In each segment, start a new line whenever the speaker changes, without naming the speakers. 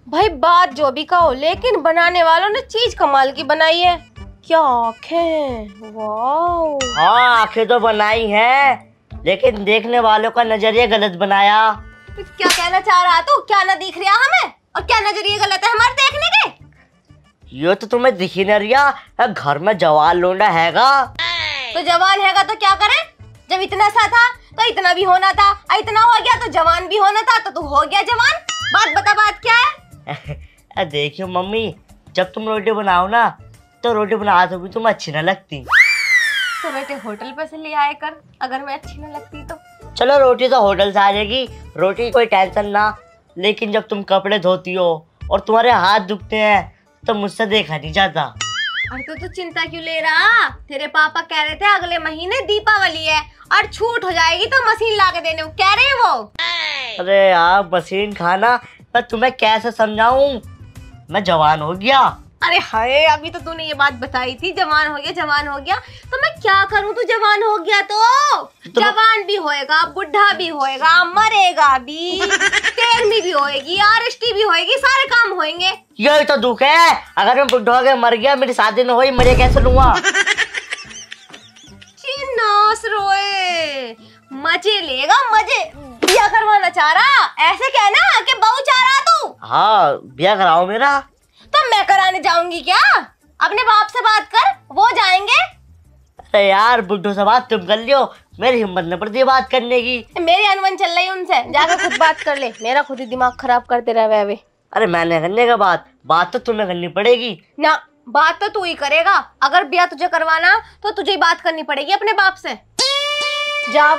भाई बात जो भी कहो, लेकिन बनाने वालों ने चीज कमाल की बनाई है। क्या आंखें, वाह।
हाँ आंखें तो बनाई है, लेकिन देखने वालों का नजरिया गलत बनाया।
तो क्या कहना चाह रहा तू? क्या ना दिख रहा हमें, और क्या नजरिए गलत है हमारे देखने के?
ये तो तुम्हें दिख ही नहीं रहा, घर में जवान लोंडा हैगा।
तो जवान हैगा तो क्या करे? जब इतना सा था तो इतना भी होना था, इतना हो गया तो जवान भी होना था, तो तू हो गया जवान। बात बता, बात क्या है?
देखियो मम्मी, जब तुम रोटी बनाओ ना तो रोटी बना तो भी तुम अच्छी न लगती।
तो बेटे होटल पे से ले आए कर, अगर मैं अच्छी न लगती तो।
चलो रोटी तो होटल से आ जाएगी, रोटी की कोई टेंशन ना। लेकिन जब तुम कपड़े धोती हो और तुम्हारे हाथ दुखते हैं तो मुझसे देखा नहीं जाता।
अरे तो तू चिंता क्यों ले रहा? तेरे पापा कह रहे थे अगले महीने दीपावली है और छूट हो जाएगी तो मशीन ला के देने को कह रहे हैं वो।
अरे यार मशीन खाना, मैं तुम्हें कैसे समझाऊं, मैं जवान हो गया।
अरे हाय, अभी तो तूने ये बात बताई थी, जवान हो गया जवान हो गया। तो मैं क्या करूं? तू जवान हो गया तो जवान भी होएगा, बुढ़ा भी होएगा, मरेगा भी, 13वीं भी होएगी, आरएसटी भी होएगी, सारे काम होएंगे।
यही तो दुख है, अगर मैं बुढ़ा हो गया मर गया, मेरी शादी न हुई, मरे कैसे लूंगा?
नास रोए, मजे लेगा मजे। ब्याह करवाना चाह रहा, ऐसे कहना कि बहू चाह रहा तू।
हाँ ब्याह कराओ मेरा।
तो मैं कराने जाऊंगी क्या? अपने बाप से बात कर, वो जाएंगे।
अरे यार बुड्ढों से बात तुम कर लियो, मेरी हिम्मत न पड़ती है बात करने की।
मेरी अनबन चल रही उनसे, जाकर खुद बात कर ले, मेरा खुद ही दिमाग खराब करते रहे वे।
अरे मैंने करने का बात तो तुम्हें करनी पड़ेगी
ना। बात तो तू ही करेगा, अगर ब्याह तुझे करवाना तो तुझे ही बात करनी पड़ेगी अपने बाप से। जा।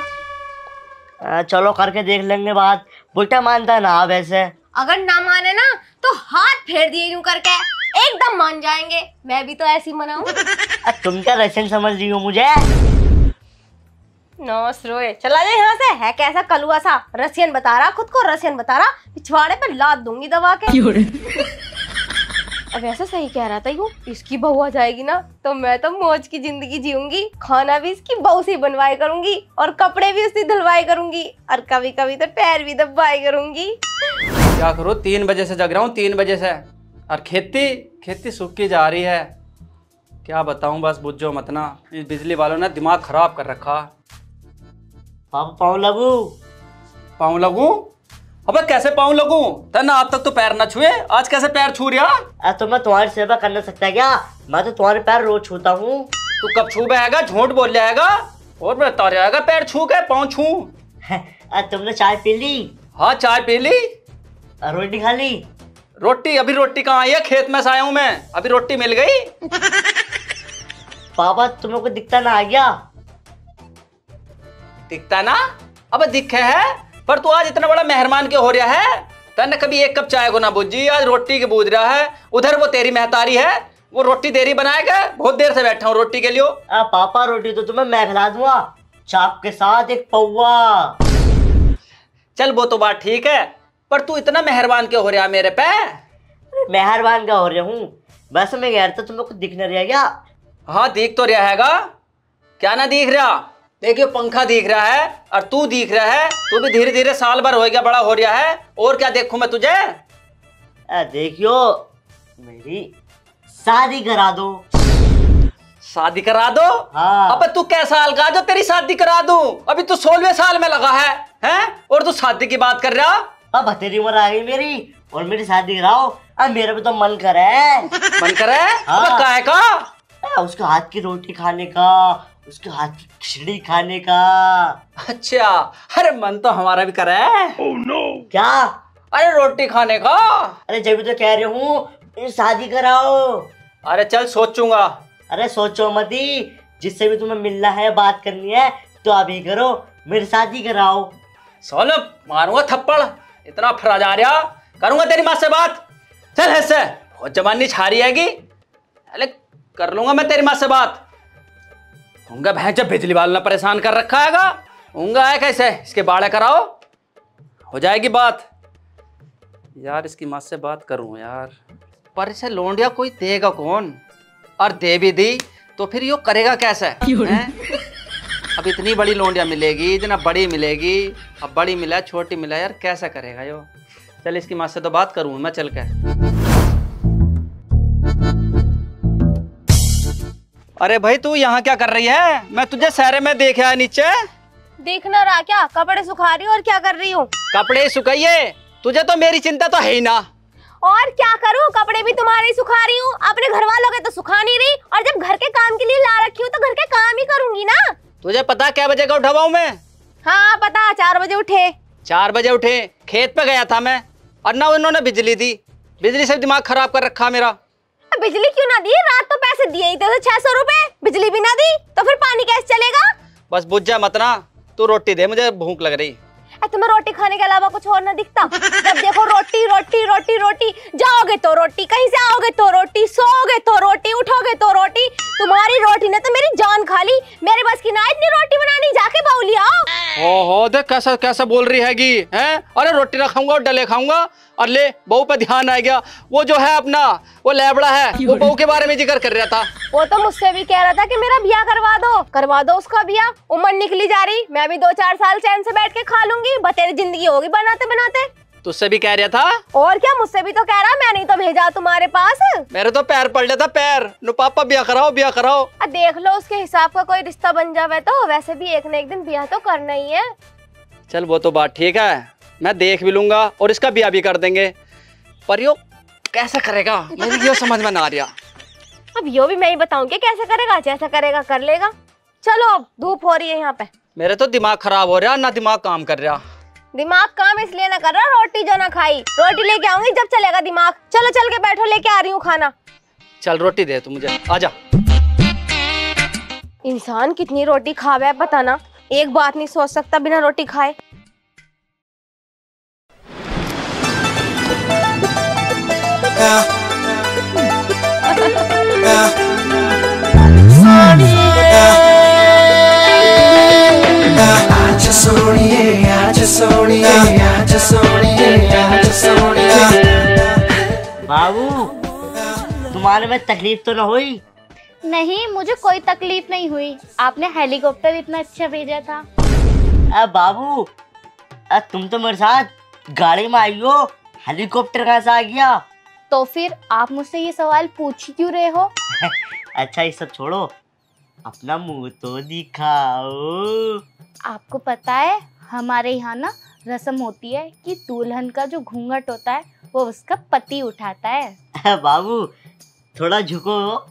चलो करके देख लेंगे बात। बुढ़ा मानता ना वैसे।
अगर ना माने ना तो हाथ फेर दिए यूं करके, एकदम मान जाएंगे। मैं भी तो ऐसी मनाऊं।
तुम क्या रशियन समझ रही हो मुझे?
नौस रोए, चला जा यहाँ से। है कैसा कलुआ सा, रशियन बता रहा, खुद को रशियन बता रहा। पिछवाड़े पे लात दूंगी दबा के। अब ऐसा सही कह रहा था यूं, इसकी बहू आ जाएगी ना तो मैं तो मौज की जिंदगी जीऊंगी। खाना भी इसकी बहू से बनवाई करूंगी और कपड़े भी उसकी धुलवाई करूंगी और कभी कभी तो पैर भी दबाई करूंगी।
क्या करूँ, 3 बजे से जग रहा हूँ, 3 बजे से। और खेती सूखी जा रही है। क्या बताऊं, बस बुझो मत ना, इस बिजली वालों ने दिमाग खराब कर रखा।
पाँव लगू?
अबे कैसे पाँव लगूं? तना आज तक तो पैर न छुए, आज कैसे पैर छू रहा?
तो मैं तुम्हारी सेवा कर ना सकता क्या? मैं तो तुम्हारे पैर रोज छूता हूँ।
तू कब छू जाएगा? झूठ बोल जाएगा और बता जाएगा पैर छू के पाँव छू।
तुमने चाय पी ली?
हाँ चाय पी ली।
रोटी खा ली?
रोटी अभी रोटी कहाँ आई है, खेत में से आया हूँ मैं, अभी रोटी मिल गई।
पापा तुम्हें को दिखता ना आ गया?
दिखता ना? अब दिखे है, पर तू आज इतना बड़ा मेहरबान क्यों हो रहा है? तने कभी एक कप चाय को ना बुझी, आज रोटी के बूझ रहा है। उधर वो तेरी महतारी है, वो रोटी देरी बनाएगा, बहुत देर से बैठा हूँ रोटी के लिए।
पापा रोटी तो तुम्हें मैं खिला दूंगा, चाप के साथ एक पौवा।
चल वो तो बात ठीक है, पर तू इतना मेहरबान क्यों हो रहा है मेरे पे?
मेहरबान क्या हो रहा हूँ, वैसे मैं कह रहा था तुम्हें कुछ दिख नहीं रहा क्या?
हाँ दिख तो रहा हैगा, क्या ना दिख रहा? देखियो पंखा दिख रहा है और तू दिख रहा है। तू भी धीरे धीरे साल भर हो गया बड़ा हो रहा है, और क्या देखूं मैं तुझे?
देखियो मेरी शादी करा दो।
शादी करा दो?
हाँ।
अबे तू क्या साल का जो तेरी शादी करा दूं? अभी तू 16वें साल में लगा है और तू शादी की बात कर रहा?
अब तेरी उम्र आ गई मेरी और मेरी शादी कराओ। अब मेरा भी तो मन करे।
मन करे?
हाँ।
अब काहे का?
उसके हाथ की रोटी खाने का, उसके हाथ की खिचड़ी खाने का।
अच्छा, अरे मन तो हमारा भी करे।
Oh no! क्या?
अरे रोटी खाने का।
अरे जब भी तो कह रही हूँ शादी कराओ।
अरे चल सोचूंगा।
अरे सोचो मत ही, जिससे भी तुम्हें मिलना है बात करनी है तो अभी करो, मेरी शादी कराओ।
सोलो मारूंगा थप्पड़, इतना फरा जा रहा, करूंगा तेरी माँ से बात। चल ऐसे बहुत जवानी छा रही हैगी, अरे कर लूंगा मैं तेरी माँ से बात। होंगे भैंस जब बिजली वालों ने परेशान कर रखा हैगा, होंगे है कैसे, इसके बाड़े कराओ, हो जाएगी बात। यार इसकी माँ से बात करूं यार, पर इसे लोंडिया कोई देगा कौन, और दे भी दी तो फिर यो करेगा कैसे? अब इतनी बड़ी लोंडिया मिलेगी, इतना बड़ी मिलेगी, अब बड़ी मिला छोटी मिला, यार कैसा करेगा यो? चल इसकी माँ से तो बात करूँ मैं चल के। अरे भाई तू यहाँ क्या कर रही है? मैं तुझे शहर में देख आया नीचे।
देखना रहा क्या? कपड़े सुखा रही हूँ। और क्या कर रही हूँ?
कपड़े सुखाइए, तुझे तो मेरी चिंता तो है ही ना।
और क्या करूँ, कपड़े भी तुम्हारे ही सुखा रही हूँ, अपने घर वालों के तो सुखा नहीं रही। और जब घर के काम के लिए ला रखी हूँ तो घर के काम ही करूंगी ना।
तुझे पता क्या बजे का उठा हुआ हूँ मैं?
हाँ पता, 4 बजे उठे।
4 बजे उठे, खेत पे गया था मैं, और ना उन्होंने बिजली दी। बिजली से दिमाग खराब कर रखा मेरा।
बिजली क्यों ना दी? रात तो पैसे दिए ही थे, 600 रुपए। बिजली भी ना दी तो फिर पानी कैसे चलेगा?
बस बुझ जा मत ना, तू रोटी दे, मुझे भूख लग रही।
तुम्हें रोटी खाने के अलावा कुछ और ना दिखता? जब देखो रोटी रोटी रोटी रोटी, जाओगे तो रोटी, कहीं से आओगे तो रोटी, सोओगे तो रोटी, उठोगे तो रोटी। तुम्हारी रोटी ने तो मेरी जान खा ली। मेरे बस की ना इतनी रोटी बनानी, जाके बाउली आओ।
ओहो देख कैसा कैसा बोल रही हैगी हैं? अरे रोटी ना खाऊंगा और डले खाऊंगा। और ले बहू पे ध्यान आ गया। वो जो है अपना वो लेबड़ा है, वो बहू के बारे में जिक्र कर रहा था।
वो तो मुझसे भी कह रहा था कि मेरा ब्याह करवा दो उसका ब्याह। उम्र निकली जा रही, मैं भी 2-4 साल चैन से बैठ के खा लूंगी, बतेरी जिंदगी होगी बनाते बनाते।
तुझसे भी कह रहा था?
और क्या, मुझसे भी तो कह रहा, मैंने तो भेजा तुम्हारे पास।
मेरे तो पैर पड़ लेता पैर। नु पापा ब्याह कराओ ब्याह कराओ।
देख लो उसके हिसाब का कोई रिश्ता बन जावे तो। वैसे भी एक न एक दिन ब्याह तो करना ही है।
चल वो तो बात ठीक है, मैं देख भी लूंगा और इसका ब्याह भी कर देंगे। पर यो कैसे करेगा मुझे ये समझ में ना आ रहा।
अब यो भी मैं ही बताऊंगी कैसे करेगा। जैसा करेगा कर लेगा। चलो अब धूप हो रही है यहाँ पे।
मेरे तो दिमाग खराब हो रहा, ना दिमाग काम कर रहा।
दिमाग काम इसलिए ना कर रहा, रोटी जो ना खाई। रोटी लेके आऊंगी जब चलेगा दिमाग। चलो चल के बैठो, लेके आ रही हूँ खाना।
चल रोटी दे तू मुझे, आजा।
इंसान कितनी रोटी खावे पता ना, एक बात नहीं सोच सकता बिना रोटी खाए।
बाबू तुम्हारे में तकलीफ तो ना हुई?
नहीं, मुझे कोई तकलीफ नहीं हुई। आपने हेलीकॉप्टर इतना अच्छा भेजा था।
बाबू तुम तो मेरे साथ गाड़ी में आई हो, हेलीकॉप्टर कहाँ से आ गया?
तो फिर आप मुझसे ये सवाल पूछ क्यों रहे हो?
अच्छा ये सब छोड़ो, अपना मुंह तो दिखाओ।
आपको पता है हमारे यहाँ ना रस्म होती है कि दुल्हन का जो घूंघट होता है वो उसका पति उठाता है।
बाबू थोड़ा झुको।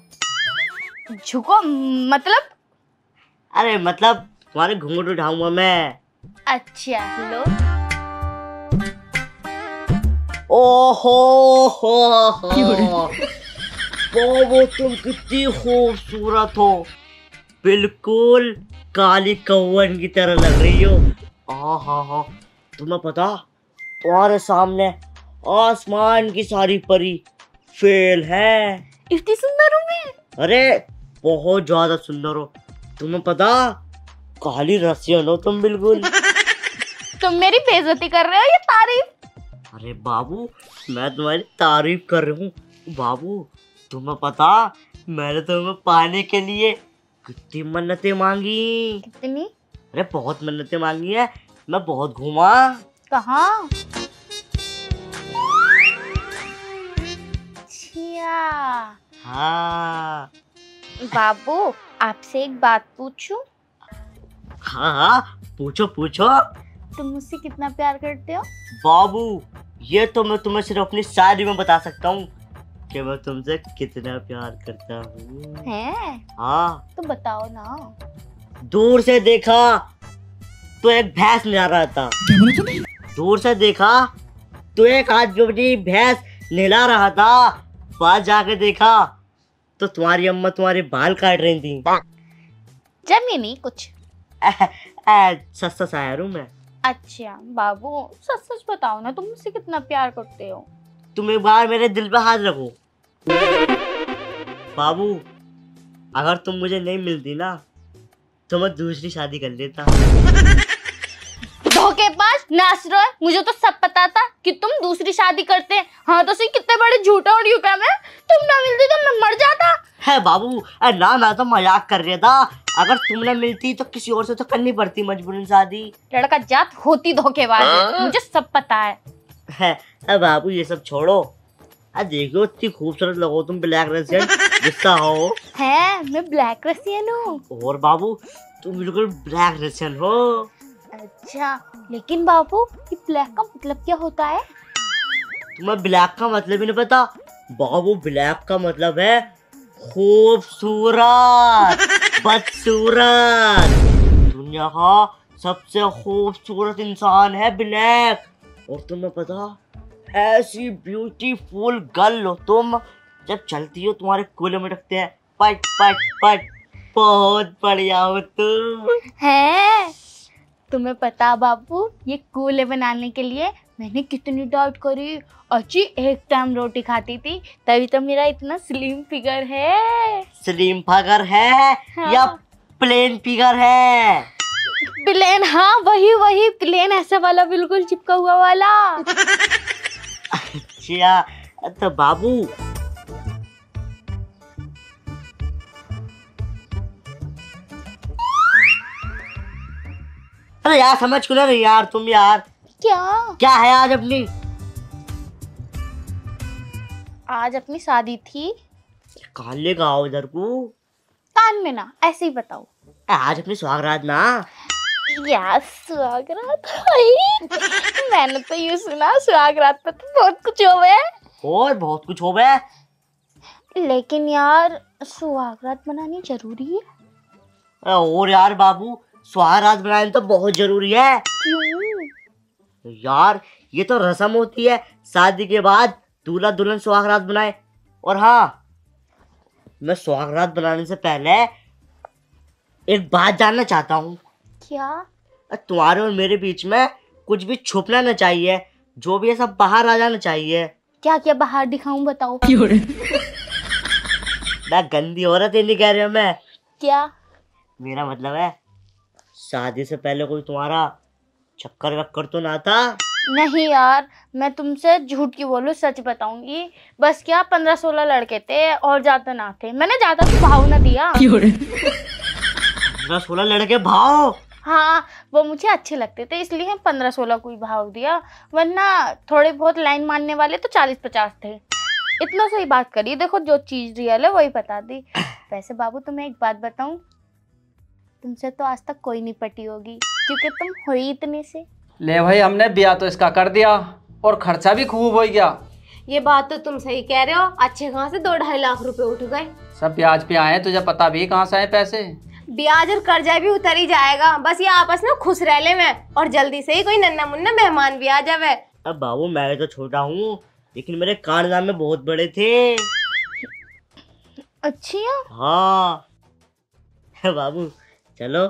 झुको मतलब?
अरे मतलब तुम्हारे घूंघट उठाऊंगा मैं।
अच्छा लो।
ओहो हो बाबू तुम कितनी खूबसूरत हो, बिल्कुल काली कौवन की तरह लग रही हो। हाँ तुम्हें पता तुम्हारे सामने आसमान की सारी परी फेल है।
इतनी सुंदर हूँ मैं?
अरे बहुत ज्यादा सुंदर हो। तुम्हें पता काली रसियन हो तुम बिल्कुल।
तुम मेरी बेइज्जती कर रहे हो या तारीफ?
अरे बाबू मैं तुम्हारी तारीफ कर रही हूँ। बाबू तुम्हें पता मैंने तुम्हें पाने के लिए कितनी मन्नतें मांगी।
कितनी?
अरे बहुत मन्नतें मांगी है, मैं बहुत घूमा।
कहाँ?
हाँ
बाबू आपसे एक बात पूछूं?
हाँ पूछो पूछो।
तुम मुझसे कितना प्यार करते हो?
बाबू ये तो मैं तुम्हें सिर्फ अपनी शादी में बता सकता हूँ कि मैं तुमसे कितना प्यार करता हूँ।
हैं?
हाँ
तो बताओ ना।
दूर से देखा तो एक भैंस नहा रहा था। दूर से देखा तो एक आदमी अपनी भैंस नहला रहा था। पास जाके देखा तो तुम्हारी अम्मा तुम्हारे बाल काट रही थी।
जमी नहीं कुछ।
सच सच आया हूँ मैं।
अच्छा बाबू सच सच बताओ ना, तुम मुझसे कितना प्यार करते हो?
तुम एक बार मेरे दिल पे हाथ रखो। बाबू अगर तुम मुझे नहीं मिलती ना तो मैं दूसरी शादी कर लेता।
धोखेबाज नाच रहे हो। मुझे तो सब पता था कि तुम दूसरी शादी करते हैं। हाँ तो सही, कितने बड़े झूठा और यूं मैं। तुम ना मिलती तो मैं मर जाता।
है बाबू ना मैं तो मजाक कर रहा था। अगर तुम ना मिलती तो किसी और से तो करनी पड़ती मजबूरन शादी।
लड़का जात होती धोखेबाज है, मुझे सब पता है।
है। अब बाबू ये सब छोड़ो, देखो इतनी खूबसूरत लगो तुम ब्लैक रसियन, गुस्सा हो।
है, मैं ब्लैक रसियन हूँ।
और बाबू तुम बिल्कुल ब्लैक रसियन हो।
अच्छा, लेकिन बाबू ये ब्लैक का मतलब क्या होता है?
तुम्हें ब्लैक का मतलब ही नहीं पता? बाबू ब्लैक का मतलब है खूबसूरत, बदसूरत। दुनिया का सबसे खूबसूरत इंसान है ब्लैक। और तुम्हें पता, ऐसी ब्यूटीफुल गर्ल हो तुम, जब चलती हो तुम्हारे कूले में रखते हैं पट पट पट। बहुत बढ़िया हो तुम।
है, तुम्हें पता बाबू ये कूले बनाने के लिए मैंने कितनी डाइट करी। अच्छी एक टाइम रोटी खाती थी, तभी तो मेरा इतना स्लिम फिगर है।
स्लिम फिगर है
हाँ।
या प्लेन फिगर है?
प्लेन, हाँ वही वही प्लेन, ऐसा वाला बिल्कुल चिपका हुआ वाला।
अच्छा तो बाबू अरे यार समझ क्यों नहीं यार तुम यार? क्या है आज अपनी?
आज अपनी शादी थी।
कहाँ लेकर आओ इधर को?
कान में ना, ऐसे ही बताओ।
आज अपनी सुहागरात ना।
यार सुहागरात, मैंने तो ये सुना सुहागरात पे तो बहुत कुछ होवे।
और बहुत कुछ हो गया,
लेकिन यार सुहागरात बनानी जरूरी है।
और यार बाबू सुहागरात बनाना तो बहुत जरूरी है।
क्यों?
यार ये तो रस्म होती है, शादी के बाद दूल्हा दुल्हन सुहागरात बनाए। और हाँ, मैं सुहागरात बनाने से पहले एक बात जानना चाहता हूँ।
क्या?
तुम्हारे और मेरे बीच में कुछ भी छुपना ना चाहिए, जो भी है सब बाहर आ जाना चाहिए।
क्या क्या बाहर दिखाऊं, बताओ।
ना गंदी औरत ही नहीं कह रही हूँ मैं।
क्या?
मेरा मतलब है शादी से पहले कोई तुम्हारा चक्कर वक्कर तो ना था?
नहीं यार, मैं तुमसे झूठ क्यों बोलूं, सच बताऊंगी। बस क्या 15-16 लड़के थे और ज्यादा ना थे। मैंने ज्यादा तो भाव ना दिया।
16 लड़के भाव?
हाँ, वो मुझे अच्छे लगते थे इसलिए 15-16 को ही भाव दिया, वरना थोड़े बहुत लाइन मारने वाले तो 40-50 थे। इतना सही बात करी, देखो जो चीज रियल है वही बता दी। वैसे बाबू तुम्हें एक बात बताऊं, तुमसे तो आज तक कोई नहीं पटी होगी, क्योंकि तुम हो ही इतने से।
ले भाई, हमने ब्याह तो इसका कर दिया और खर्चा भी खूब हो गया।
ये बात तो तुम सही कह रहे हो, अच्छे कहाँ से 2-2.5 लाख रुपए उठ गए।
सब ब्याज पे आए, तुझे पता भी कहाँ से आए पैसे।
ब्याज और कर्जा भी उतर ही जाएगा, बस ये आपस में खुश रह ले में, और जल्दी से ही कोई नन्ना मुन्ना मेहमान भी आ जावे।
अब बाबू मैं तो छोटा हूँ, लेकिन मेरे कारनामे में बहुत बड़े थे।
अच्छा?
हाँ बाबू चलो।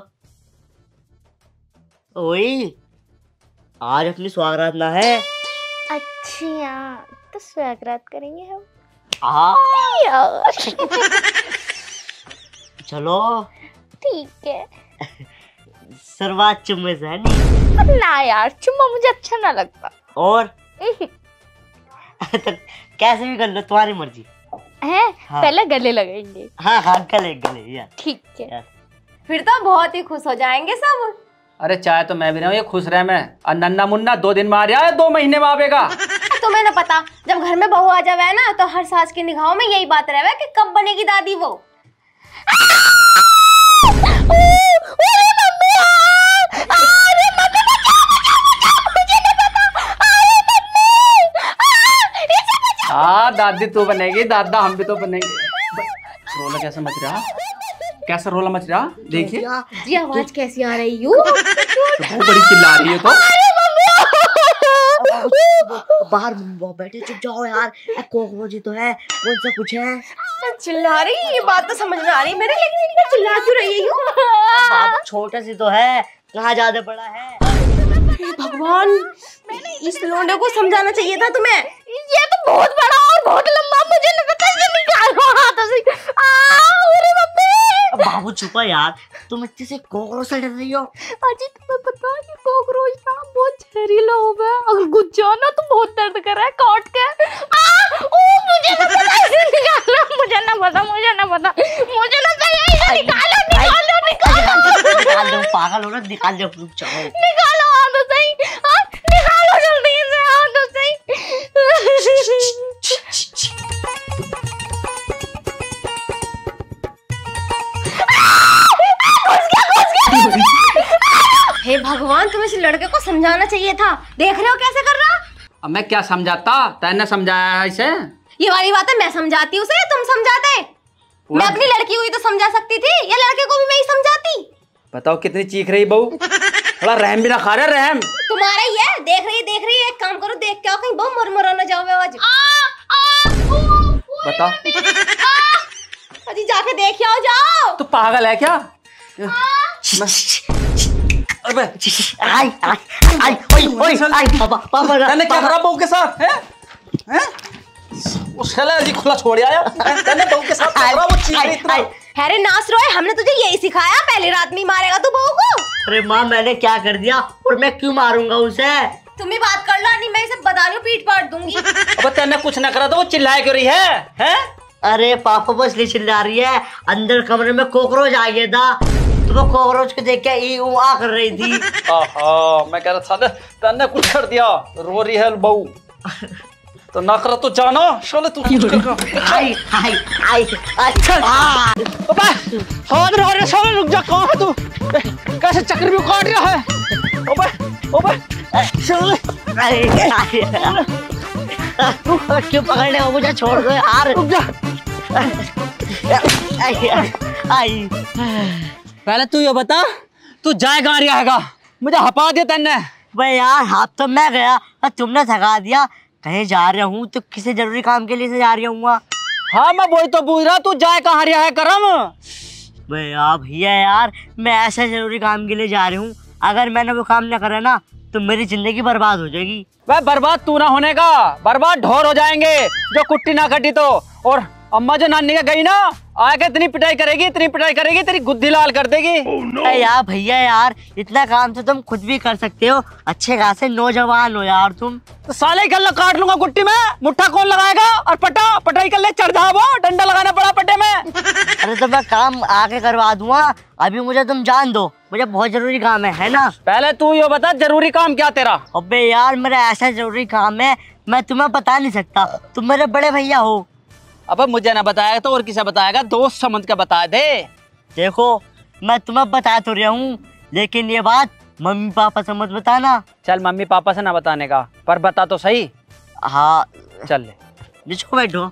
ओए आज अपनी सुहागरात ना है।
अच्छा, तो स्वागत करेंगे हम।
हाँ
यार
चलो।
ठीक है।
शुरुआत चुम्मे से है नहीं?
ना यार, चुम्मा मुझे अच्छा ना लगता।
और तो कैसे भी कर लो, तुम्हारी मर्जी
है।
हाँ।
पहले गले लगाएंगे।
हाँ हाँ गले गले यार।
ठीक है।
फिर तो बहुत ही खुश हो जाएंगे सब।
अरे चाहे तो मैं भी रहूं, ये खुश रहे मैं। और नन्ना मुन्ना 2 दिन में आ रहा है, 2 महीने में आवेगा।
तुम्हें ना पता, जब घर में बहू आ जावे ना तो हर सास की निगाहों में यही बात रहे कि कब बनेगी दादी वो।
हाँ दादी तू बनेगी, दादा हम भी तो बनेंगे। रोला कैसे मच रहा, कैसा रोला मच रहा, देखिए
जी आवाज कैसी आ रही है?
बहुत बड़ी चिल्ला रही है तो।
बाहर बैठे, चुप जाओ यार। कॉकरोच तो है, कौन सा कुछ है?
चिल्ला रही, ये बात तो समझ में आ रही मेरे, लेकिन इतना चिल्ला क्यों रही है यूं?
छोटा सी तो है, कहाँ ज्यादा बड़ा है?
भगवान, इस लोंडे को समझाना चाहिए था तुम्हें।
ये तो बहुत बड़ा और बहुत लंबा, मुझे नहीं पता, ये निकालो हाथों से। अरे मम्मी।
बाबू छुपा यार, तुम इतने से कॉकरोच से डर रही हो?
अजी तुम्हें पता है कि कॉकरोच ना बहुत जहरीला होगा, अगर घुस जाओ ना तो बहुत दर्द कर रहा है काट के। मुझे ना पता, इसे निकालो। मुझे ना पता, मुझे ना पता, मुझे ना पता, इसे निकालो निकालो निकालो।
निकाल दो, पागल हो ना, निकाल दो, रुक जाओ।
निकालो हाथों से ही, निकालो जल्दी से हाथों से ही।
भगवान, तुम्हें इस लड़के को समझाना चाहिए था। देख रहे हो कैसे कर रहा।
अब मैं क्या समझाता, तैने समझाया है इसे।
ये वाली बात है, मैं समझाती उसे, तुम समझाते। मैं अपनी लड़की हुई तो समझा सकती थी, या लड़के को भी मैं ही समझाती।
बताओ कितनी चीख रही बहू, थोड़ा रहम भी ना खा रहे। रहम
तुम्हारा ही है। देख रही है। एक काम करो, देख के आओ कहीं बहू मुरमुरा ना जाओ आवाज।
बताओ।
अजी जाके देख आओ, जाओ।
तू पागल है क्या? अबे
आई आई आई ओए आई पापा
तैने क्या करा बहू के साथ? हैं? उस खेला जी खुला छोड़ आया। तैने बहू के साथ क्या करा? वो चीख रही इतना।
अरे नास रोए, हमने तुझे यही सिखाया, पहली रात में ही मारेगा तू बहू को।
अरे माँ, मैंने क्या कर दिया और मैं क्यों मारूंगा उसे?
तुम ही बात कर लो, नहीं मैं इसे बता रही हूँ, पीट पाट दूंगी।
अब तैने कुछ ना करा तो वो चिल्लाए क्यों रही है? हैं?
अरे पापा बस इसलिए चिल्ला रही है, अंदर कमरे में कॉकरोच आ गया था, तो वो कॉकरोच को देख के ई ऊ आ कर रही थी।
मैं कह रहा था तैने कुछ कर दिया, रो रही है बहू। तो ना करा तो जानो, चलो तू
आई आई आई अच्छा
अबे हाथ रो रे, चलो रुक जा। कहाँ है तू? कैसे चक्कर भी काट रहा है? अबे चल
क्यों पकड़ने को मुझे छोड़ दो यार।
रुक जा।
आई
पहले तू ये बता, तू जाए कहाँ रहा हैगा? मुझे हपा दिया तैने।
भाई यार, हाथ तो मैं गया और तुमने थका दिया। कहीं जा रहा हूँ तो किसी जरूरी काम के लिए से जा रहा हूँ।
हाँ मैं वही तो पूछ रहा, तू जाए कहाँ रहा है करम?
भैया भैया यार, मैं ऐसे जरूरी काम के लिए जा रही हूँ। अगर मैंने वो काम न करा ना तो मेरी जिंदगी बर्बाद हो जाएगी।
वह बर्बाद तू ना होने का, बर्बाद ढोर हो जाएंगे जो कुट्टी ना कटी तो। और अम्मा जो नानी के गई ना, आके इतनी पिटाई करेगी तेरी गुद्दी लाल कर देगी।
यार भैया यार, इतना काम तो तुम खुद भी कर सकते हो, अच्छे खासे नौजवान हो यार तुम।
तो साले कल काट लूंगा गुट्टी में, मुट्ठा कौन लगाएगा? और पटाई कर ले, चढ़ जाओ, डंडा लगाना पड़ा पट्टे में।
अरे तो मैं काम आके करवा दूंगा, अभी मुझे तुम जान दो, मुझे बहुत जरूरी काम है ना?
पहले तू ये बता, जरूरी काम क्या तेरा?
अबे यार, मेरा ऐसा जरूरी काम है, मैं तुम्हें बता नहीं सकता, तुम मेरे बड़े भैया हो।
अब मुझे ना बताया तो और किसे बताएगा? दोस्त समझ के बता दे।
देखो, मैं तुम्हें बता तो रहा हूँ, लेकिन ये बात मम्मी पापा से मत बताना।
चल मम्मी पापा से ना बताने का, पर बता तो सही।
हाँ
चल ले,
जिसको बैठो।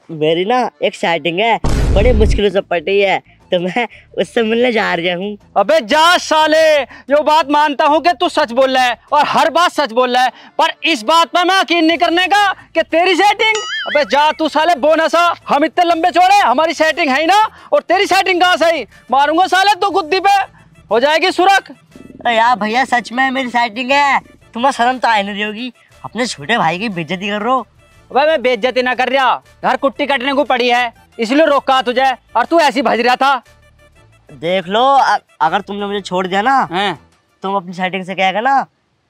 मेरी ना एक सेटिंग है, बड़ी मुश्किलों से पटी है, तो मैं उससे मिलने जा रहा हूँ।
अबे जा साले, जो बात मानता हूँ कि तू सच बोल रहा है और हर बात सच बोल रहा है, पर इस बात पर मैं यकीन नहीं करने का कि तेरी सेटिंग। अबे जा तू साले बोनसा, हम इतने लंबे चौड़े, हमारी सेटिंग है ही ना, और तेरी सेटिंग कहाँ सही? मारूंगा साले तो गुद्दी पे हो जाएगी सुरख।
यार भैया, सच में मेरी सेटिंग है, तुम्हें शर्म तो आई नहीं होगी, अपने छोटे भाई की बेइज्जती कर रहे हो।
अबे मैं बेइज्जती ना कर रहा, घर कुट्टी कटने को पड़ी है इसलिए रोका तुझे, और तू ऐसी भज रहा था।
देख लो, अगर तुमने मुझे छोड़ दिया ना, तुम अपनी सेटिंग से कहेगा ना,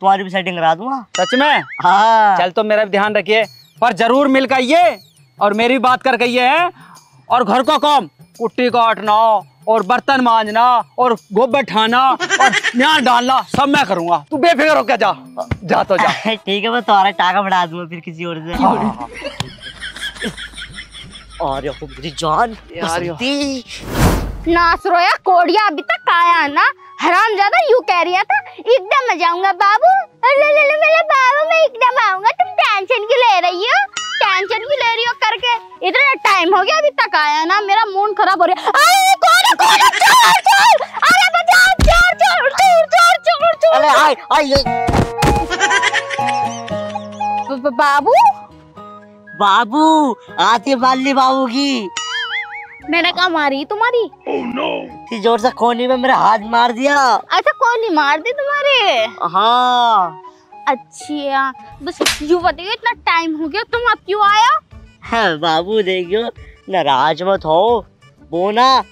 तुम्हारी भी सेटिंग करा दूंगा।
सच में?
हाँ।
चल तो मेरा भी ध्यान रखिए, पर जरूर मिल कर ये और मेरी बात कर कहिए है। और घर का काम, कुट्टी काटना और बर्तन मांजना और गोबर ठाना और न्यान डालना सब मैं करूंगा, तू बेफिक्र हो क्या, जा तो जा।
ठीक है, मैं तुम्हारा टाका बढ़ा दूंगा फिर किसी और से। और मेरी जान
नास रोया कोड़िया, अभी तक आया ना, हराम ज्यादा यूं कह रहा था एकदम आ जाऊंगा बाबू। ले मेरे बाबू, मैं एकदम आऊंगा, तुम टेंशन क्यों ले रही हो? टेंशन क्यों ले रही हो करके? इतना टाइम हो गया अभी तक आया ना, मेरा मूड खराब हो रहा है। अरे कौन चोर, अरे बचाओ, चोर।
अरे आई
बाबू
बाबू आती बाली बाबू की।
मैंने कहा मारी तुम्हारी?
इतनी जोर से कोनी में मेरा हाथ मार दिया।
अच्छा, कौन नहीं मार दी तुम्हारे?
हाँ।
अच्छा, बस यूं बताइए, इतना टाइम हो गया, तुम अब क्यों आया?
हाँ बाबू, देखियो नाराज मत हो, वो ना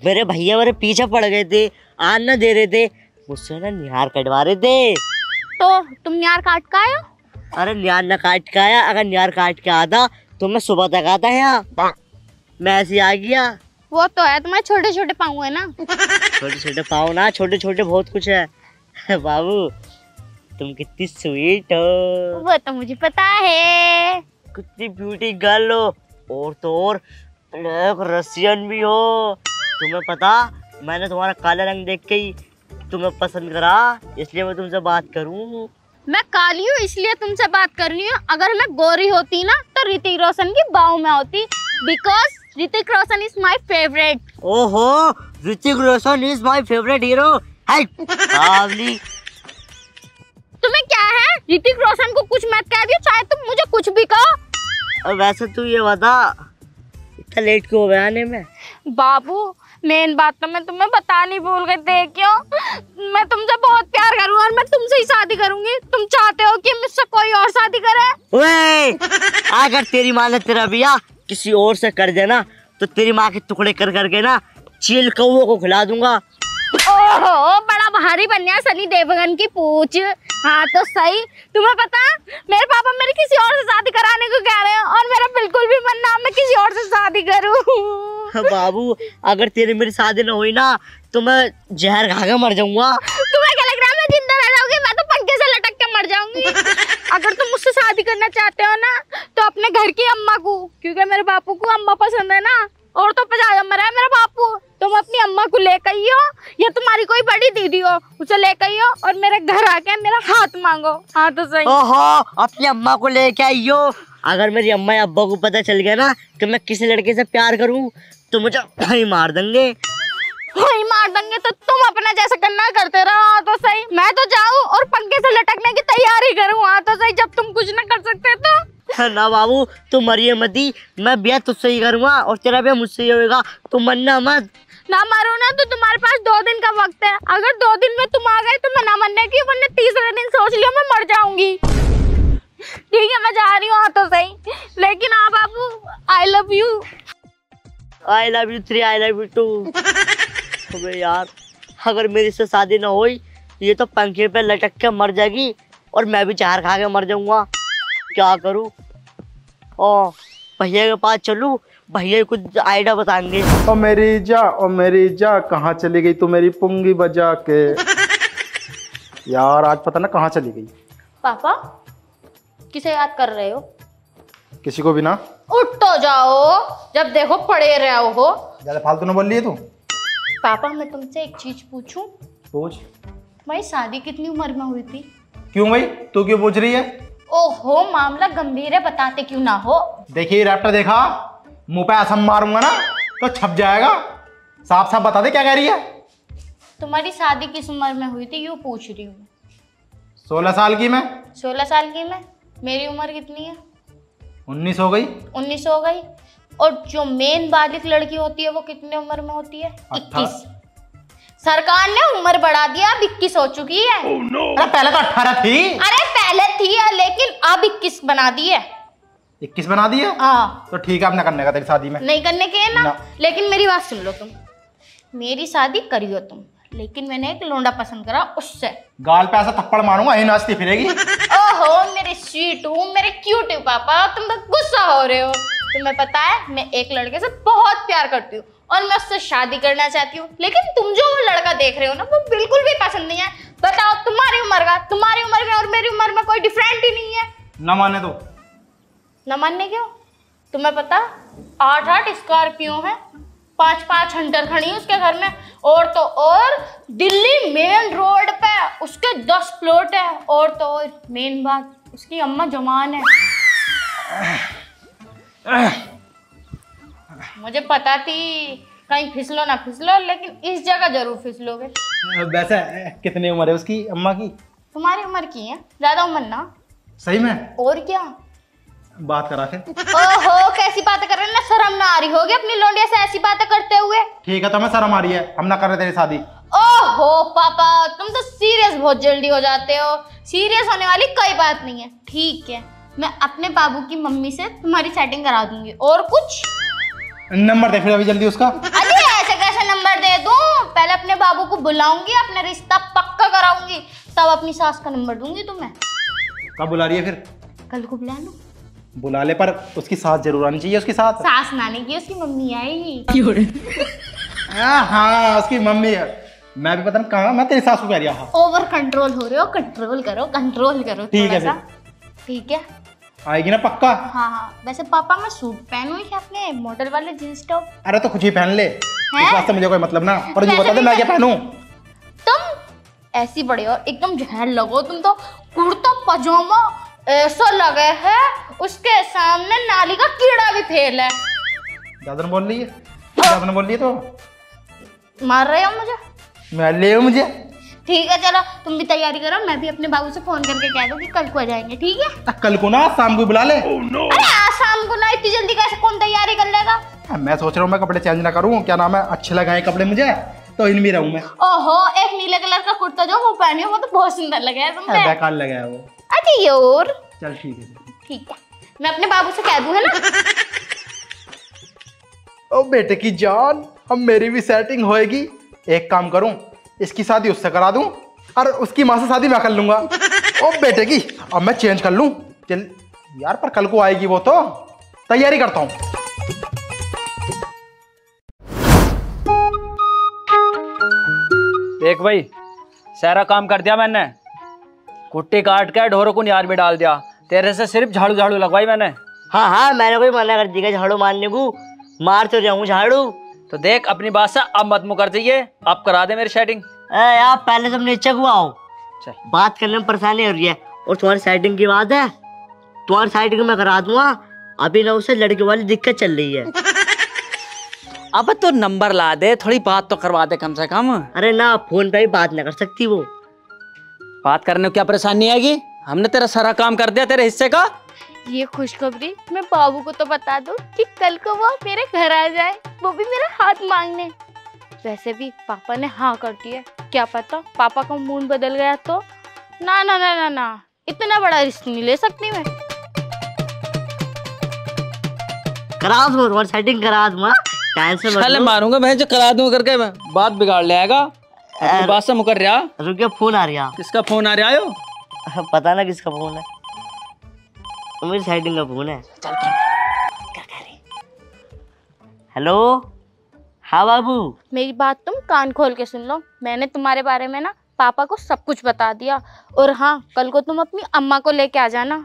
मेरे भैया मेरे पीछे पड़ गए थे, आन न दे रहे थे, मुझसे ना निहार कटवा रहे थे।
तो तुम निहार काट का आया?
अरे निहार न काट के आया, अगर निहार काट के आता तो मैं सुबह तक आता है यहाँ, मैं ऐसे आ गया।
वो तो है, तुम्हारे छोटे छोटे पाँव है ना।
छोटे छोटे पाँव ना, छोटे छोटे बहुत कुछ है। बाबू तुम कितनी स्वीट हो।
वो तो मुझे पता है।
कितनी ब्यूटी गर्ल हो, और तो और ब्लैक रसियन भी हो। तुम्हें पता, मैंने तुम्हारा काला रंग देख के ही तुम्हें पसंद करा इसलिए मैं तुमसे बात करूं।
मैं काली हूँ इसलिए तुमसे बात कर रही हूँ। अगर मैं गोरी होती ना तो ऋतिक रोशन की बाहों में होती, because Hrithik Roshan is my favourite.
ओहो, Hrithik Roshan is my favourite hero. तुम्हें
क्या है, ऋतिक रोशन को कुछ मत कह दियो, चाहे तुम मुझे कुछ भी कहो।
वैसे तू ये बता, इतना लेट क्यों हो गया आने में?
बाबू मेन बात तो मैं तुम्हें बतानी भूल गई थी। क्यों? मैं तुमसे बहुत प्यार करूँ और मैं तुमसे ही शादी करूंगी। तुम चाहते हो कि मुझसे कोई और शादी करे?
ओए, अगर तेरी माँ ने तेरा ब्याह किसी और से कर देना तो तेरी माँ के टुकड़े कर करके ना चील कौवों को खिला दूंगा।
ओहो, बड़ा भारी बन गया सनी देओल की पूछ। हाँ तो सही। तुम्हें पता मेरे पापा मेरी किसी और से शादी कराने को कह रहे हैं और मेरा बिल्कुल भी मन ना मैं किसी और से शादी करूं।
बाबू अगर तेरी मेरी शादी न हुई ना तो मैं जहर खा के मर जाऊंगा।
तुम्हें क्या लग रहा है मैं जिंदा रह जाऊंगी? मैं तो पंखे से लटक के मर जाऊंगी। अगर तुम मुझसे शादी करना चाहते हो ना तो अपने घर की अम्मा को, क्योंकि मेरे बापू को अम्मा पसंद है ना, और तो पजा मरा है मेरा बापू, तुम अपनी अम्मा को लेकर आई हो या तुम्हारी कोई बड़ी दीदी हो उसे लेकर आई हो और मेरे घर आके मेरा हाथ मांगो। हाँ तो सही।
ओहो, अपनी अम्मा को लेके आई हो। अगर मेरी अम्मा या अब्बा को पता चल गया ना कि मैं किसी लड़के से प्यार करूं तो मुझे वहीं मार देंगे।
वही मार देंगे तो तुम अपना जैसा करना करते रहो। हाँ तो सही। मैं तो जाऊं और पंखे से लटकने की तैयारी करूं। हाँ तो सही, जब तुम कुछ न कर सकते तो।
ना बाबू तुम मरिए मती, मैं ब्याह तुझसे ही करूंगा और तेरा ब्याह मुझसे ही होगा। तुम मरना मत।
ना मरो ना तो तुम्हारे पास 2 दिन का वक्त है। अगर 2 दिन में तुम आ गए तो मैं ना मरने की, वरना तीसरे दिन सोच लियो मैं मर जाऊंगी। ठीक है मैं जा रही हूँ। हाँ तो सही, लेकिन हाँ बाबू I love you.
I love you 3, I love you 2। अबे यार, अगर मेरी से शादी ना हुई ये तो पंखे पे लटक के मर जाएगी और मैं भी जहर खा के मर जाऊंगा। क्या करूं? ओ भैया के पास चलूं, भैया कुछ आइडिया बताएंगे।
ओ मेरी जा कहाँ चली गई तू मेरी पुंगी बजा के। यार आज पता ना कहाँ चली गई।
पापा किसे याद कर रहे हो?
किसी को भी ना।
उठ तो जाओ, जब देखो पड़े रहो हो।
ज्यादा फालतू ना बोल रही है तू।
पापा मैं तुमसे एक चीज पूछूं?
पूछ।
तुम्हारी शादी कितनी उम्र में हुई थी?
क्यों भाई, तू क्यों पूछ रही है?
ओहो मामला गंभीर है, बताते क्यों ना हो।
देखिए रैप्टर देखा, मुंह पे असम मारूंगा ना तो छप जाएगा। साफ साफ बता दे क्या कह रही है।
तुम्हारी शादी किस उम्र में हुई थी यूँ पूछ रही हूँ।
16 साल की मैं।
16 साल की मैं। मेरी उम्र कितनी है?
19 हो गई।
19 हो गई। और जो मेन बालिक लड़की होती है वो कितने उम्र में होती है? 21। सरकार ने उम्र बढ़ा दिया, अब 21 हो चुकी है।
अरे पहले तो 18 थी।
अरे पहले थी लेकिन अब 21 बना दी है।
21 बना दी है?
हाँ
तो ठीक है, अब ना करने का तेरी शादी में।
नहीं करने के है ना?
ना।
लेकिन मेरी बात सुन लो, तुम मेरी शादी करियो तुम, लेकिन मैंने एक लौंडा पसंद करा उससे।
गाल पे ऐसा थप्पड़ मारूंगा यही नाचती फिरेगी।
ओहो मेरे स्वीट हूँ, मेरे क्यूट हूँ पापा, तुम तो गुस्सा हो रहे हो। तुम्हें पता है मैं एक लड़के से बहुत प्यार करती हूँ और मैं उससे शादी करना चाहती हूँ, लेकिन तुम जो वो लड़का देख रहे हो ना वो बिल्कुल भी पसंद नहीं है। बताओ तुम्हारी उम्र में और मेरी उम्र में कोई डिफरेंट ही नहीं है।
ना माने तो।
न मानने क्यों? तुम्हें पता 8 स्कॉर्पियो है, 5 हंटर खड़ी है उसके घर में, और तो और दिल्ली मेन रोड पे उसके 10 प्लॉट है, और तो और मेन बात उसकी अम्मा जवान है। मुझे पता थी कहीं फिसलो ना फिसलो, लेकिन इस जगह जरूर फिसलोगे।
वैसे कितनी उम्र है उसकी अम्मा की?
तुम्हारी उम्र की है, ज्यादा उम्र ना।
सही में?
और क्या
बात करा फिर।
ओहो कैसी बातें कर रहे हैं ना, शर्म ना आ रही होगी अपनी लौंडिया से ऐसी बातें करते हुए।
ठीक है तो हमें शर्म आ रही है, हम ना कर रहे तेरी शादी।
ओहो पापा तुम तो सीरियस बहुत जल्दी हो जाते हो। सीरियस होने वाली कोई बात नहीं है। ठीक है मैं अपने बाबू की मम्मी से तुम्हारी सेटिंग करा दूंगी। और कुछ?
नंबर दे फिर अभी जल्दी उसका।
अरे ऐसे कैसे नंबर दे दूं? पहले अपने बाबू को बुलाऊंगी, अपना रिश्ता पक्का कराऊंगी, तब अपनी सास का नंबर दूंगी तुम्हें।
कब बुला रही है फिर?
कल को बुला लो।
बुला ले, पर उसकी सास जरूर आनी चाहिए उसके साथ।
सास नानी की उसकी मम्मी आएगी।
हाँ उसकी मम्मी है। मैं भी पता नहीं कहाँ, मैं तेरी सास को कह रहा हूँ।
ओवर कंट्रोल हो रहे हो, कंट्रोल करो
ठीक है
थोड़ा सा। ठीक है
आएगी ना पक्का?
हाँ वैसे पापा मैं सूट पहनूं या अपने मॉडल वाले जींस टॉप?
अरे तो कुछ ही पहन ले, इस बात से मुझे कोई मतलब ना। पर ये
वैसे
बता दे
भी
मैं क्या पहनूं?
तुम ऐसी बड़े और एकदम जहर लगो तुम तो। कुर्ता पजामा ऐसा लगे है उसके सामने नाली का कीड़ा भी फेल है।
ज्यादा न बोल रही है, ज्यादा न बोल रही है तो
मार रहे हो मुझे?
मैं ले मुझे।
ठीक है चलो तुम भी तैयारी करो, मैं भी अपने बाबू से फोन करके कह दूं कि कल को आ जाएंगे, ठीक है?
कल को ना, शाम को बुला ले।
अरे आज शाम को ना, इतनी जल्दी कैसे कौन तैयारी कर लेगा?
मैं सोच रहा हूँ मैं कपड़े चेंज ना करूँ, क्या नाम है, अच्छे लगाए कपड़े मुझे तो इनमें रहूँ मैं।
ओहो, एक नीले कलर का कुर्ता जो वो पहने हो वो तो बहुत सुंदर लगा है तुमने।
बेकार लगा है वो।
अच्छा ये और
चल ठीक है।
ठीक है, मैं अपने बाबू से कह दूं, है ना?
ओ बेटे की जान, अब मेरी भी सेटिंग होएगी। एक काम करूं, इसकी शादी उससे करा दूं और उसकी माँ से शादी मैं कर लूंगा। ओ बेटे की, अब मैं चेंज कर लूं। चल यार, पर कल को आएगी वो तो, तैयारी करता हूं।
देख भाई, सारा काम कर दिया मैंने। कुट्टी काट के ढोरों को निहार में डाल दिया। तेरे से सिर्फ झाड़ू झाड़ू लगवाई मैंने।
हाँ हाँ, मैंने कोई मना कर दिया झाड़ू मारने को, मार तो जाऊँ झाड़ू।
तो देख अपनी बात से अब मत मुकर जाइए, अब करा दे मेरी सेटिंग।
यार पहले तुम नीचे को आओ,
चल।
बात करने में परेशानी हो रही है। और तुम्हारी सेटिंग की बात है, तुम्हारी सेटिंग मैं करा दूंगा। अभी ना उसे लड़के वाली दिक्कत चल रही है।
अब तो नंबर ला दे, थोड़ी बात तो करवा दे कम से कम।
अरे ना, फोन पे भी बात ना कर सकती वो।
बात करने में क्या परेशानी आएगी? हमने तेरा सारा काम कर दिया तेरे हिस्से का।
ये खुशखबरी मैं बाबू को तो बता दूं कि कल को वो मेरे घर आ जाए, वो भी मेरा हाथ मांगने। वैसे भी पापा ने हाँ कर दी है, क्या पता पापा का मूड बदल गया तो। ना ना ना ना ना, इतना बड़ा रिस्क नहीं ले सकती मैं।
करा दूंगा, तुम्हारी सेटिंग करा दूंगा, टेंशन मत
चल
लो।
मारूंगा मैं जो करा दूं करके, मैं बात बिगाड़ ले आएगा। अपनी बात से मुकर रहा।
रुकिए, फोन आ रहा।
किसका फोन आ रहा है?
पता ना किसका फोन है, मेरी सेटिंग का फोन है। चल क्या कह रही? हेलो, हाँ बाबू।
मेरी बात तुम कान खोल के सुन लो, मैंने तुम्हारे बारे में ना पापा को सब कुछ बता दिया। और हाँ, कल को तुम अपनी अम्मा को लेके आ जाना।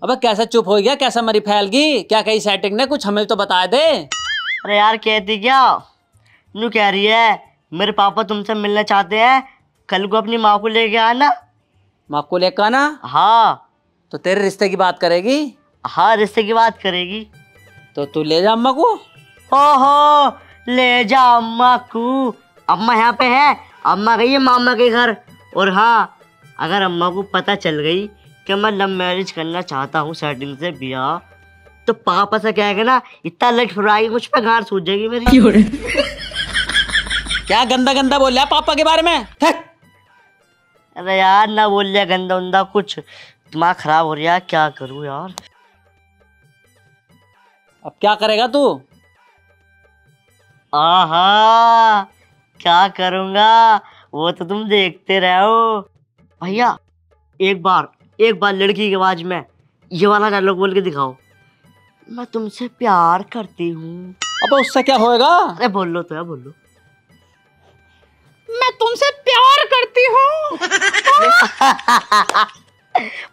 अबे कैसा चुप हो गया, कैसा मरी फैल गई? क्या कही सेटिंग ने, कुछ हमें तो बता दे।
अरे यार कहती क्या, नू कह रही है मेरे पापा तुमसे मिलना चाहते हैं, कल को अपनी माँ को लेके आना।
माँ को लेकर आना?
हाँ।
तो तेरे रिश्ते की बात करेगी?
हाँ, रिश्ते की बात करेगी।
तो तू ले जा अम्मा को।
हो ले जा अम्मा को। अम्मा यहाँ पे है, अम्मा गई है मामा के घर। और हाँ, अगर अम्मा को पता चल गई कि मैं लव मैरिज करना चाहता हूँ, सेटिंग से बियाह, तो पापा से कहेगा ना, इतना लट फुराएगी मुझ पे, गांड सूझ जाएगी मेरी।
क्या गंदा गंदा बोल रहा पापा के बारे में?
अरे यार ना बोल लिया गंदा उंदा कुछ, दिमाग खराब हो रहा है, क्या करूँ यार।
अब क्या करेगा तू?
आहा, क्या करूँगा वो तो तुम देखते रहो। भैया एक बार लड़की की आवाज में ये वाला डायलॉग बोल के दिखाओ, मैं तुमसे प्यार करती हूँ।
अब उससे क्या होएगा?
अरे बोल लो तो यार, बोल लो।
मैं तुमसे प्यार करती हूँ।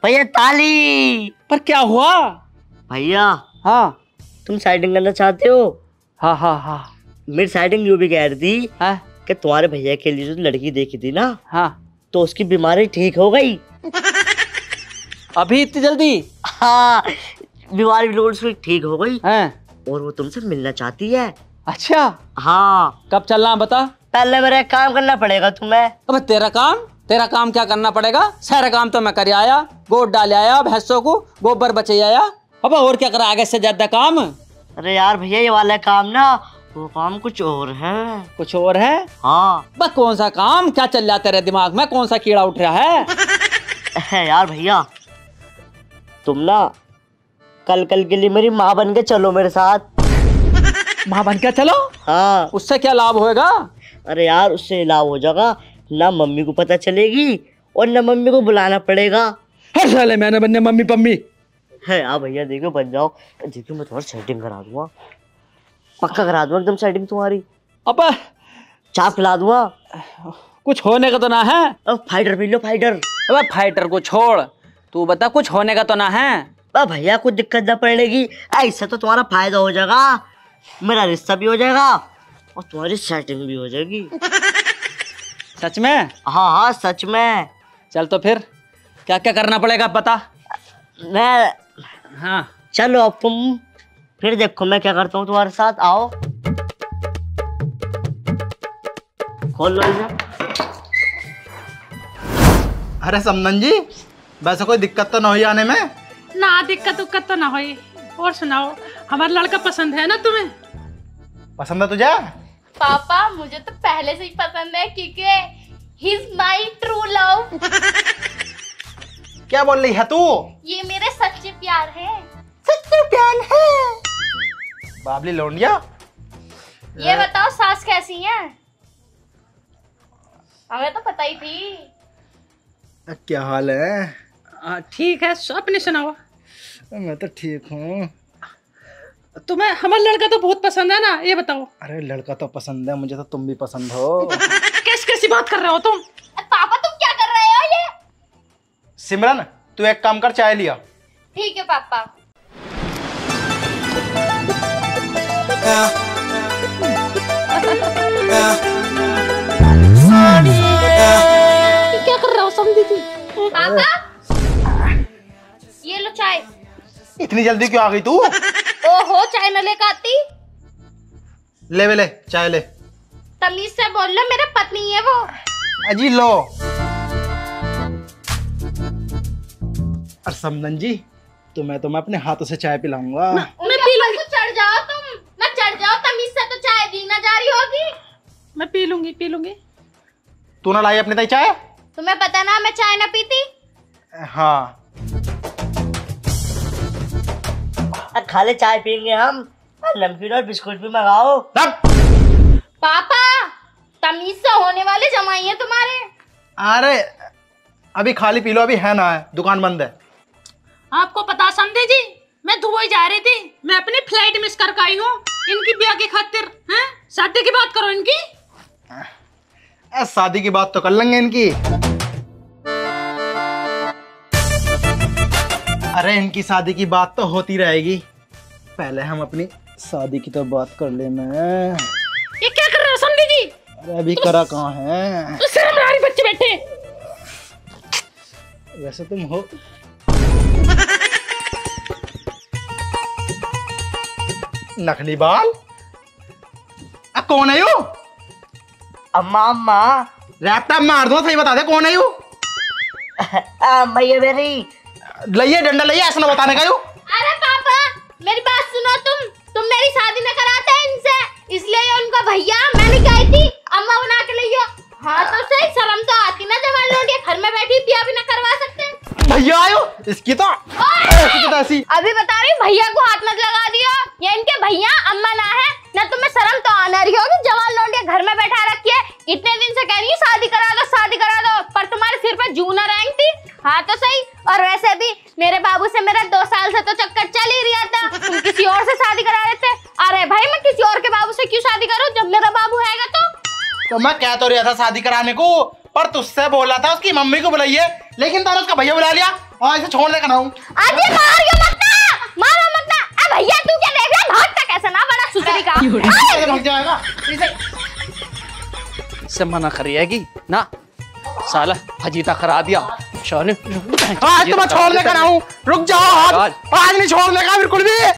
भैया ताली।
पर क्या हुआ?
भैया
हाँ,
तुम साइडिंग करना चाहते हो?
हाँ हाँ हाँ।
मेरी साइडिंग यूँ भी कह रही थी
हाँ
कि तुम्हारे भैया के लिए जो लड़की देखी थी ना,
हाँ,
तो उसकी बीमारी ठीक हो गई।
अभी इतनी जल्दी?
हाँ, बीमारी बिल्कुल उसकी ठीक हो गई
हैं?
और वो तुमसे मिलना चाहती है।
अच्छा,
हाँ।
कब चलना बता?
पहले मेरा एक काम करना पड़ेगा तुम्हें।
अब तेरा काम क्या करना पड़ेगा? सारा काम तो मैं कर आया, गोद डाल आया, भैंसों को गोबर बचे आया। अब और क्या करा आगे से ज्यादा काम?
अरे यार भैया, ये वाला काम ना, वो काम कुछ और है।
कुछ और है?
हाँ।
बस कौन सा काम? क्या चल रहा है तेरे दिमाग में? कौन सा कीड़ा उठ रहा है?
यार भैया, तुम ना कल के लिए मेरी माँ बन के चलो मेरे साथ।
माँ बन के चलो?
हाँ।
उससे क्या लाभ होएगा?
अरे यार, उससे लाभ हो जाएगा ना, मम्मी को पता चलेगी और ना मम्मी को बुलाना पड़ेगा।
हर साले मैंने बनने मम्मी पम्मी
है। हाँ भैया, देखो बन जाओ, देखो मैं तुम्हारी सेटिंग करा दूंगा, पक्का करा दूंगा एकदम सेटिंग तुम्हारी।
अब
चाप खिला दूंगा।
कुछ होने का तो ना है?
अब फाइटर पी लो, फाइटर।
अब फाइटर को छोड़, तू बता कुछ होने का तो ना है?
अब भैया कुछ दिक्कत ना पड़ेगी, ऐसा तो तुम्हारा फायदा हो जाएगा, मेरा रिश्ता भी हो जाएगा और तुम्हारी सेटिंग भी हो जाएगी।
सच में?
हाँ हाँ सच में।
चल तो फिर क्या क्या करना पड़ेगा बता।
मैं
हाँ
चलो अब तुम फिर देखो मैं क्या करता हूँ तुम्हारे साथ। आओ खोल लो इसे।
अरे समनन जी, वैसे कोई दिक्कत तो नहीं आने में?
ना दिक्कत उक्कत तो ना होई। और सुनाओ, हमारा लड़का पसंद है ना तुम्हें?
पसंद है तुझे?
पापा मुझे तो पहले से ही पसंद है क्योंकि he is my true love.
क्या बोल रही है तू?
ये मेरे सच्चे प्यार है।
सच्चे प्यार है। बाबली लौंडिया।
ये बताओ सास कैसी है? हमें तो पता ही थी।
क्या हाल है?
ठीक है, अपने सुनाओ।
मैं तो ठीक हूँ।
तुम्हें हमारा लड़का तो बहुत पसंद है ना, ये बताओ।
अरे लड़का तो पसंद है मुझे, तो तुम भी पसंद हो।
कैसी कैसी बात कर रहे हो तुम?
पापा तुम क्या कर रहे हो ये?
सिमरन तू एक काम कर, चाय लिया।
ठीक है पापा।
क्या कर रहे हो समझी थी?
पापा ये लो चाय।
इतनी जल्दी क्यों आ गई तू?
ओहो चाय न लेकर आती।
ले चाय ले।
तमीज से बोल लो, मेरे पत्नी है वो।
अजी लो। और समनन जी मैं अपने हाथों से चाय पिलाऊंगा।
मैं पी लूंगी। चढ़ जाओ तुम, ना चढ़ जाओ। तमीज से तो चाय दी ना जा रही होगी।
मैं पी लूंगी।
तू ना लाई अपने ताई चाय?
तुम्हें पता ना मैं चाय ना पीती।
हाँ
खाली चाय पियेंगे हम, नमकीन और बिस्कुट भी मंगाओ।
पापा तमीज से होने वाले जमाई है तुम्हारे।
अरे अभी खाली पी लो, अभी है ना, है दुकान बंद है।
आपको पता समझे जी, मैं दुबई जा रही थी, मैं अपनी फ्लाइट मिस कर आई हूँ इनकी ब्याह की खातिर। हैं शादी की बात करो इनकी।
शादी की बात तो कर लेंगे इनकी। अरे इनकी शादी की बात तो होती रहेगी, पहले हम अपनी शादी की तो बात कर ले। मैं
ये क्या कर रहे हो समझी जी?
अरे अभी करा कहाँ है?
शर्मनारी बच्चे बैठे।
वैसे तुम हो नखली बाल। कौन है यू?
अम्मा अम्मा
लैपटॉप मार दो, सही बता दे कौन है यू?
भैया मेरी
लइए डंडा लइए, ऐसा ना बताने का यू।
अरे पापा मेरी बात सुनो, तुम मेरी शादी न कराते इनसे, इसलिए उनका भैया मैंने कही थी अम्मा बना के लियो। हाँ तो सही, शर्म तो आती ना जब लोग घर में बैठी ब्याह भी न करवा सकते।
भैया आयो इसकी तो ऐसी।
अभी बता रही भैया को हाथ मत लगा दियो, ये इनके भैया अम्मा ना है ना। तुम्हें शर्म तो आना रही होगी, जवान लौंडे घर में बैठा रखी है। इतने दिन से कह रही है शादी करा दो, पर तुम्हारे सिर पे जू न रहेंगी थी। हाँ तो सही। और वैसे भी मेरे बाबू से मेरा 2 साल से तो चक्कर चल ही रहा था, तुम किसी और से शादी करा देते। अरे भाई मैं किसी और के बाबू से क्यों शादी करूं जब मेरा बाबू हैगा तो
मैं कह तो रहा था शादी कराने को, पर तुझसे बोला था उसकी मम्मी को बुलाइए, लेकिन तूने उसका भैया बुला लिया। और इसे छोड़ने का ना हूं।
अरे मारो मत ना। अब भैया तू क्या देख रहा है, भागता कैसे ना, बड़ा सुतरी का।
भाग जाएगा
से मना करिएगी ना, साला फजीता करा दिया।
आज तो मैं छोड़ने का ना हूं, रुक जाओ। आज नहीं छोड़ने का बिल्कुल भी।